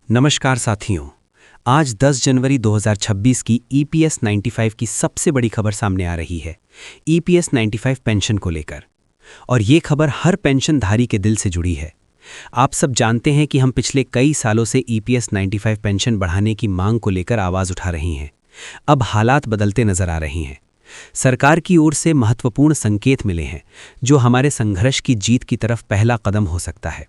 नमस्कार साथियों। आज 10 जनवरी 2026 की ईपीएस 95 की सबसे बड़ी खबर सामने आ रही है, ईपीएस 95 पेंशन को लेकर। और ये खबर हर पेंशनधारी के दिल से जुड़ी है। आप सब जानते हैं कि हम पिछले कई सालों से ईपीएस 95 पेंशन बढ़ाने की मांग को लेकर आवाज उठा रही हैं। अब हालात बदलते नजर आ रही हैं। सरकार की ओर से महत्वपूर्ण संकेत मिले हैं, जो हमारे संघर्ष की जीत की तरफ पहला कदम हो सकता है।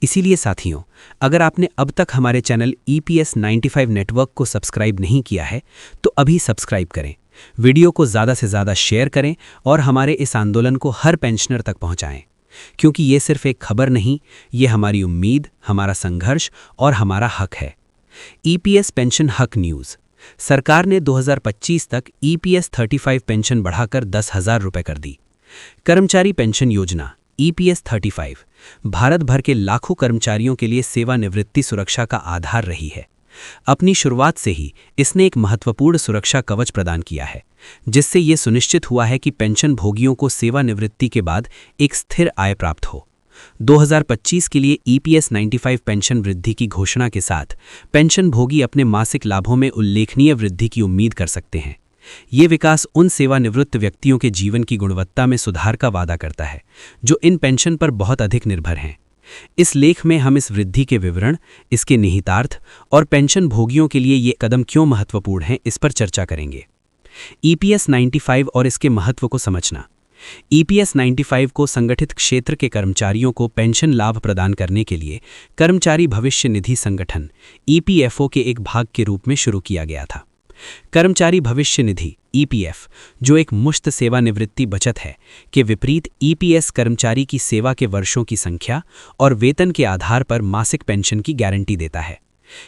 इसीलिए साथियों, अगर आपने अब तक हमारे चैनल ईपीएस 95 नेटवर्क को सब्सक्राइब नहीं किया है, तो अभी सब्सक्राइब करें, वीडियो को ज़्यादा से ज़्यादा शेयर करें और हमारे इस आंदोलन को हर पेंशनर तक पहुंचाएं। क्योंकि ये सिर्फ एक खबर नहीं, ये हमारी उम्मीद, हमारा संघर्ष और हमारा हक है। ईपीएस पेंशन हक न्यूज़। सरकार ने 2025 तक ईपीएस 35 पेंशन बढ़ाकर 10,000 रुपये कर दी। कर्मचारी पेंशन योजना ईपीएस 35 भारत भर के लाखों कर्मचारियों के लिए सेवानिवृत्ति सुरक्षा का आधार रही है। अपनी शुरुआत से ही इसने एक महत्वपूर्ण सुरक्षा कवच प्रदान किया है, जिससे ये सुनिश्चित हुआ है कि पेंशन भोगियों को सेवानिवृत्ति के बाद एक स्थिर आय प्राप्त हो। 2025 के लिए ईपीएस 95 पेंशन वृद्धि की घोषणा के साथ पेंशन भोगी अपने मासिक लाभों में उल्लेखनीय वृद्धि की उम्मीद कर सकते हैं। ये विकास उन सेवानिवृत्त व्यक्तियों के जीवन की गुणवत्ता में सुधार का वादा करता है, जो इन पेंशन पर बहुत अधिक निर्भर हैं। इस लेख में हम इस वृद्धि के विवरण, इसके निहितार्थ और पेंशन भोगियों के लिए ये कदम क्यों महत्वपूर्ण हैं, इस पर चर्चा करेंगे। ईपीएस 95 और इसके महत्व को समझना। ईपीएस 95 को संगठित क्षेत्र के कर्मचारियों को पेंशन लाभ प्रदान करने के लिए कर्मचारी भविष्य निधि संगठन ईपीएफओ के एक भाग के रूप में शुरू किया गया था। कर्मचारी भविष्य निधि ईपीएफ, जो एक मुश्त सेवानिवृत्ति बचत है, के विपरीत ईपीएस कर्मचारी की सेवा के वर्षों की संख्या और वेतन के आधार पर मासिक पेंशन की गारंटी देता है।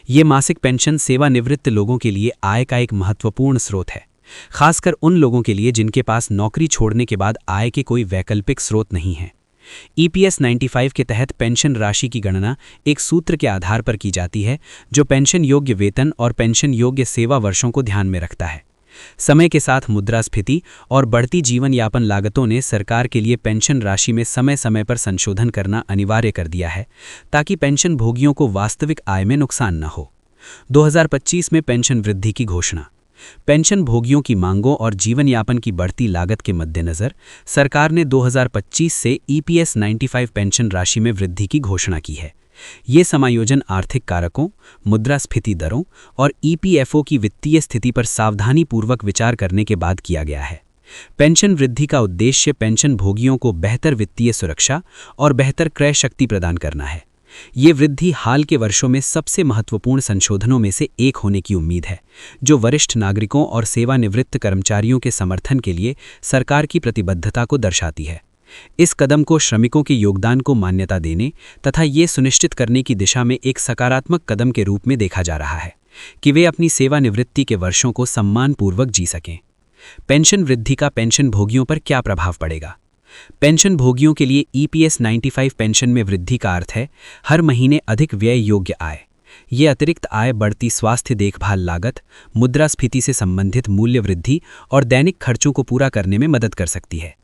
ये मासिक पेंशन सेवानिवृत्त लोगों के लिए आय का एक महत्वपूर्ण स्रोत है, खासकर उन लोगों के लिए जिनके पास नौकरी छोड़ने के बाद आय के कोई वैकल्पिक स्रोत नहीं है। ईपीएस 95 के तहत पेंशन राशि की गणना एक सूत्र के आधार पर की जाती है, जो पेंशन योग्य वेतन और पेंशन योग्य सेवा वर्षों को ध्यान में रखता है। समय के साथ मुद्रास्फीति और बढ़ती जीवन यापन लागतों ने सरकार के लिए पेंशन राशि में समय समय पर संशोधन करना अनिवार्य कर दिया है, ताकि पेंशन भोगियों को वास्तविक आय में नुकसान न हो। 2025 में पेंशन वृद्धि की घोषणा। पेंशन भोगियों की मांगों और जीवन यापन की बढ़ती लागत के मद्देनजर सरकार ने 2025 से ईपीएस 95 पेंशन राशि में वृद्धि की घोषणा की है। ये समायोजन आर्थिक कारकों, मुद्रास्फीति दरों और ईपीएफओ की वित्तीय स्थिति पर सावधानीपूर्वक विचार करने के बाद किया गया है। पेंशन वृद्धि का उद्देश्य पेंशन भोगियों को बेहतर वित्तीय सुरक्षा और बेहतर क्रय शक्ति प्रदान करना है। ये वृद्धि हाल के वर्षों में सबसे महत्वपूर्ण संशोधनों में से एक होने की उम्मीद है, जो वरिष्ठ नागरिकों और सेवानिवृत्त कर्मचारियों के समर्थन के लिए सरकार की प्रतिबद्धता को दर्शाती है। इस कदम को श्रमिकों के योगदान को मान्यता देने तथा ये सुनिश्चित करने की दिशा में एक सकारात्मक कदम के रूप में देखा जा रहा है कि वे अपनी सेवानिवृत्ति के वर्षों को सम्मानपूर्वक जी सकें। पेंशन वृद्धि का पेंशन भोगियों पर क्या प्रभाव पड़ेगा? पेंशन भोगियों के लिए ईपीएस 95 पेंशन में वृद्धि का अर्थ है हर महीने अधिक व्यय योग्य आय। ये अतिरिक्त आय बढ़ती स्वास्थ्य देखभाल लागत, मुद्रास्फीति से संबंधित मूल्य वृद्धि और दैनिक खर्चों को पूरा करने में मदद कर सकती है।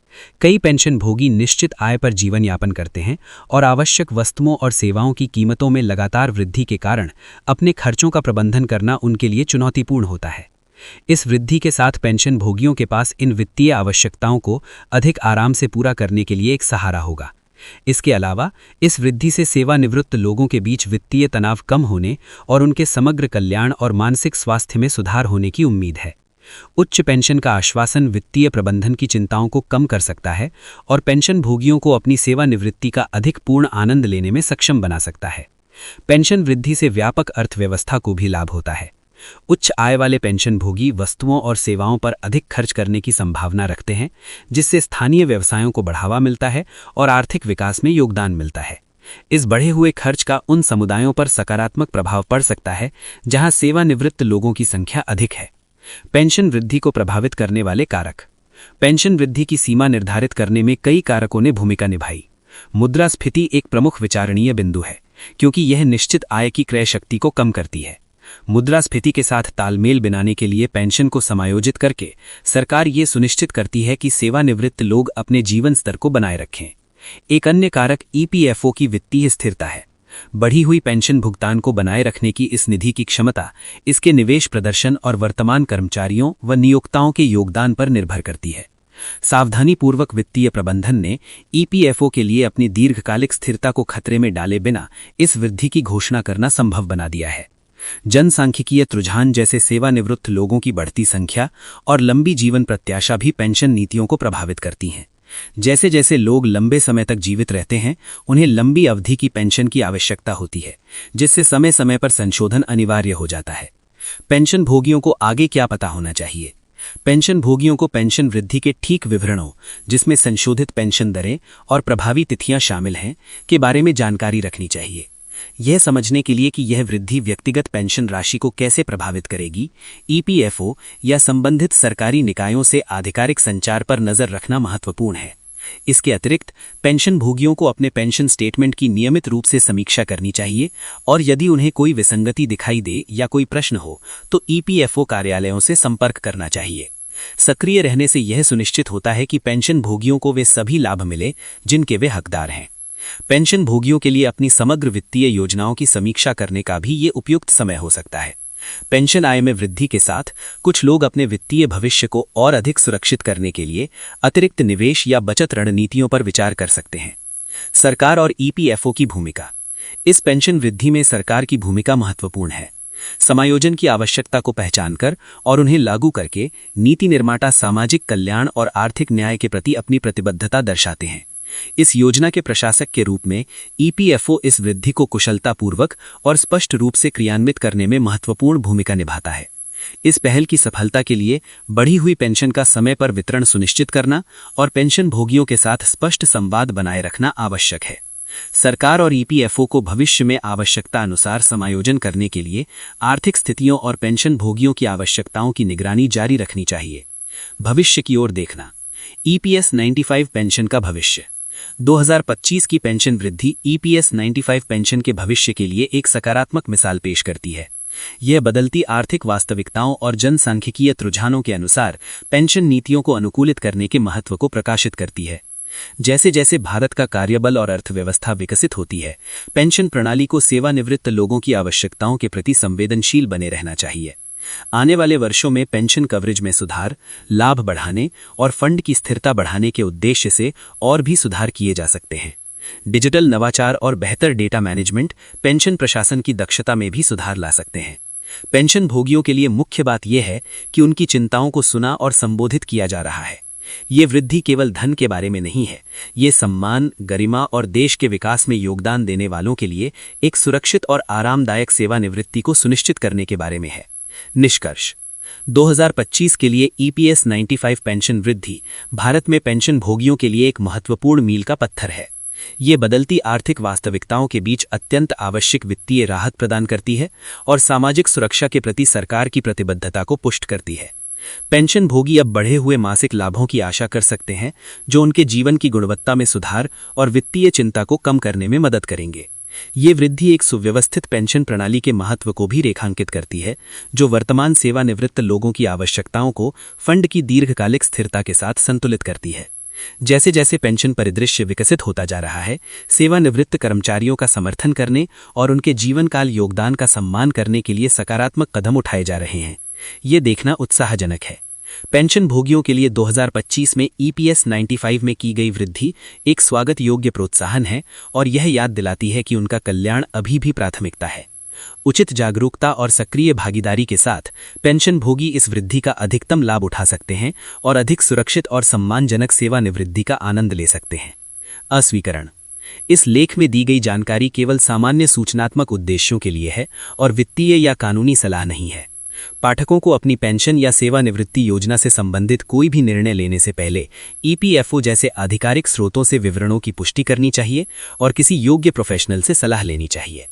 कई पेंशन भोगी निश्चित आय पर जीवन यापन करते हैं और आवश्यक वस्तुओं और सेवाओं की कीमतों में लगातार वृद्धि के कारण अपने खर्चों का प्रबंधन करना उनके लिए चुनौतीपूर्ण होता है। इस वृद्धि के साथ पेंशन भोगियों के पास इन वित्तीय आवश्यकताओं को अधिक आराम से पूरा करने के लिए एक सहारा होगा। इसके अलावा इस वृद्धि से सेवानिवृत्त लोगों के बीच वित्तीय तनाव कम होने और उनके समग्र कल्याण और मानसिक स्वास्थ्य में सुधार होने की उम्मीद है। उच्च पेंशन का आश्वासन वित्तीय प्रबंधन की चिंताओं को कम कर सकता है और पेंशन भोगियों को अपनी सेवानिवृत्ति का अधिक पूर्ण आनंद लेने में सक्षम बना सकता है। पेंशन वृद्धि से व्यापक अर्थव्यवस्था को भी लाभ होता है। उच्च आय वाले पेंशन भोगी वस्तुओं और सेवाओं पर अधिक खर्च करने की संभावना रखते हैं, जिससे स्थानीय व्यवसायों को बढ़ावा मिलता है और आर्थिक विकास में योगदान मिलता है। इस बढ़े हुए खर्च का उन समुदायों पर सकारात्मक प्रभाव पड़ सकता है जहां सेवानिवृत्त लोगों की संख्या अधिक है। पेंशन वृद्धि को प्रभावित करने वाले कारक। पेंशन वृद्धि की सीमा निर्धारित करने में कई कारकों ने भूमिका निभाई। मुद्रास्फीति एक प्रमुख विचारणीय बिंदु है, क्योंकि यह निश्चित आय की क्रय शक्ति को कम करती है। मुद्रास्फीति के साथ तालमेल बनाने के लिए पेंशन को समायोजित करके सरकार ये सुनिश्चित करती है कि सेवानिवृत्त लोग अपने जीवन स्तर को बनाए रखें। एक अन्य कारक ईपीएफओ की वित्तीय स्थिरता है। बढ़ी हुई पेंशन भुगतान को बनाए रखने की इस निधि की क्षमता इसके निवेश प्रदर्शन और वर्तमान कर्मचारियों व नियोक्ताओं के योगदान पर निर्भर करती है। सावधानीपूर्वक वित्तीय प्रबंधन ने ईपीएफओ के लिए अपनी दीर्घकालिक स्थिरता को खतरे में डाले बिना इस वृद्धि की घोषणा करना संभव बना दिया है। जनसांख्यिकीय रुझान जैसे सेवानिवृत्त लोगों की बढ़ती संख्या और लंबी जीवन प्रत्याशा भी पेंशन नीतियों को प्रभावित करती हैं। जैसे जैसे लोग लंबे समय तक जीवित रहते हैं, उन्हें लंबी अवधि की पेंशन की आवश्यकता होती है, जिससे समय समय पर संशोधन अनिवार्य हो जाता है। पेंशन भोगियों को आगे क्या पता होना चाहिए? पेंशन भोगियों को पेंशन वृद्धि के ठीक विवरणों, जिसमें संशोधित पेंशन दरें और प्रभावी तिथियां शामिल हैं, के बारे में जानकारी रखनी चाहिए। यह समझने के लिए कि यह वृद्धि व्यक्तिगत पेंशन राशि को कैसे प्रभावित करेगी, ईपीएफओ या संबंधित सरकारी निकायों से आधिकारिक संचार पर नजर रखना महत्वपूर्ण है। इसके अतिरिक्त पेंशन भोगियों को अपने पेंशन स्टेटमेंट की नियमित रूप से समीक्षा करनी चाहिए और यदि उन्हें कोई विसंगति दिखाई दे या कोई प्रश्न हो तो ईपीएफओ कार्यालयों से संपर्क करना चाहिए। सक्रिय रहने से यह सुनिश्चित होता है कि पेंशन भोगियों को वे सभी लाभ मिले जिनके वे हकदार हैं। पेंशन भोगियों के लिए अपनी समग्र वित्तीय योजनाओं की समीक्षा करने का भी ये उपयुक्त समय हो सकता है। पेंशन आय में वृद्धि के साथ कुछ लोग अपने वित्तीय भविष्य को और अधिक सुरक्षित करने के लिए अतिरिक्त निवेश या बचत रणनीतियों पर विचार कर सकते हैं। सरकार और ईपीएफओ की भूमिका। इस पेंशन वृद्धि में सरकार की भूमिका महत्वपूर्ण है। समायोजन की आवश्यकता को पहचानकर और उन्हें लागू करके नीति निर्माता सामाजिक कल्याण और आर्थिक न्याय के प्रति अपनी प्रतिबद्धता दर्शाते हैं। इस योजना के प्रशासक के रूप में ईपीएफओ इस वृद्धि को कुशलतापूर्वक और स्पष्ट रूप से क्रियान्वित करने में महत्वपूर्ण भूमिका निभाता है। इस पहल की सफलता के लिए बढ़ी हुई पेंशन का समय पर वितरण सुनिश्चित करना और पेंशन भोगियों के साथ स्पष्ट संवाद बनाए रखना आवश्यक है। सरकार और ईपीएफओ को भविष्य में आवश्यकता अनुसार समायोजन करने के लिए आर्थिक स्थितियों और पेंशन भोगियों की आवश्यकताओं की निगरानी जारी रखनी चाहिए। भविष्य की ओर देखना। ईपीएस 95 पेंशन का भविष्य। 2025 की पेंशन वृद्धि ईपीएस 95 पेंशन के भविष्य के लिए एक सकारात्मक मिसाल पेश करती है। यह बदलती आर्थिक वास्तविकताओं और जनसांख्यिकीय रुझानों के अनुसार पेंशन नीतियों को अनुकूलित करने के महत्व को प्रकाशित करती है। जैसे जैसे भारत का कार्यबल और अर्थव्यवस्था विकसित होती है, पेंशन प्रणाली को सेवानिवृत्त लोगों की आवश्यकताओं के प्रति संवेदनशील बने रहना चाहिए। आने वाले वर्षों में पेंशन कवरेज में सुधार, लाभ बढ़ाने और फंड की स्थिरता बढ़ाने के उद्देश्य से और भी सुधार किए जा सकते हैं। डिजिटल नवाचार और बेहतर डेटा मैनेजमेंट पेंशन प्रशासन की दक्षता में भी सुधार ला सकते हैं। पेंशन भोगियों के लिए मुख्य बात यह है कि उनकी चिंताओं को सुना और संबोधित किया जा रहा है। ये वृद्धि केवल धन के बारे में नहीं है, ये सम्मान, गरिमा और देश के विकास में योगदान देने वालों के लिए एक सुरक्षित और आरामदायक सेवानिवृत्ति को सुनिश्चित करने के बारे में है। निष्कर्ष। 2025 के लिए ईपीएस 95 पेंशन वृद्धि भारत में पेंशन भोगियों के लिए एक महत्वपूर्ण मील का पत्थर है। ये बदलती आर्थिक वास्तविकताओं के बीच अत्यंत आवश्यक वित्तीय राहत प्रदान करती है और सामाजिक सुरक्षा के प्रति सरकार की प्रतिबद्धता को पुष्ट करती है। पेंशन भोगी अब बढ़े हुए मासिक लाभों की आशा कर सकते हैं, जो उनके जीवन की गुणवत्ता में सुधार और वित्तीय चिंता को कम करने में मदद करेंगे। ये वृद्धि एक सुव्यवस्थित पेंशन प्रणाली के महत्व को भी रेखांकित करती है, जो वर्तमान सेवानिवृत्त लोगों की आवश्यकताओं को फंड की दीर्घकालिक स्थिरता के साथ संतुलित करती है। जैसे जैसे पेंशन परिदृश्य विकसित होता जा रहा है, सेवानिवृत्त कर्मचारियों का समर्थन करने और उनके जीवनकाल योगदान का सम्मान करने के लिए सकारात्मक कदम उठाए जा रहे हैं। ये देखना उत्साहजनक है। पेंशन भोगियों के लिए 2025 में ईपीएस 95 में की गई वृद्धि एक स्वागत योग्य प्रोत्साहन है और यह याद दिलाती है कि उनका कल्याण अभी भी प्राथमिकता है। उचित जागरूकता और सक्रिय भागीदारी के साथ पेंशन भोगी इस वृद्धि का अधिकतम लाभ उठा सकते हैं और अधिक सुरक्षित और सम्मानजनक सेवानिवृत्ति का आनंद ले सकते हैं। अस्वीकरण। इस लेख में दी गई जानकारी केवल सामान्य सूचनात्मक उद्देश्यों के लिए है और वित्तीय या कानूनी सलाह नहीं है। पाठकों को अपनी पेंशन या सेवानिवृत्ति योजना से संबंधित कोई भी निर्णय लेने से पहले ईपीएफओ जैसे आधिकारिक स्रोतों से विवरणों की पुष्टि करनी चाहिए और किसी योग्य प्रोफेशनल से सलाह लेनी चाहिए।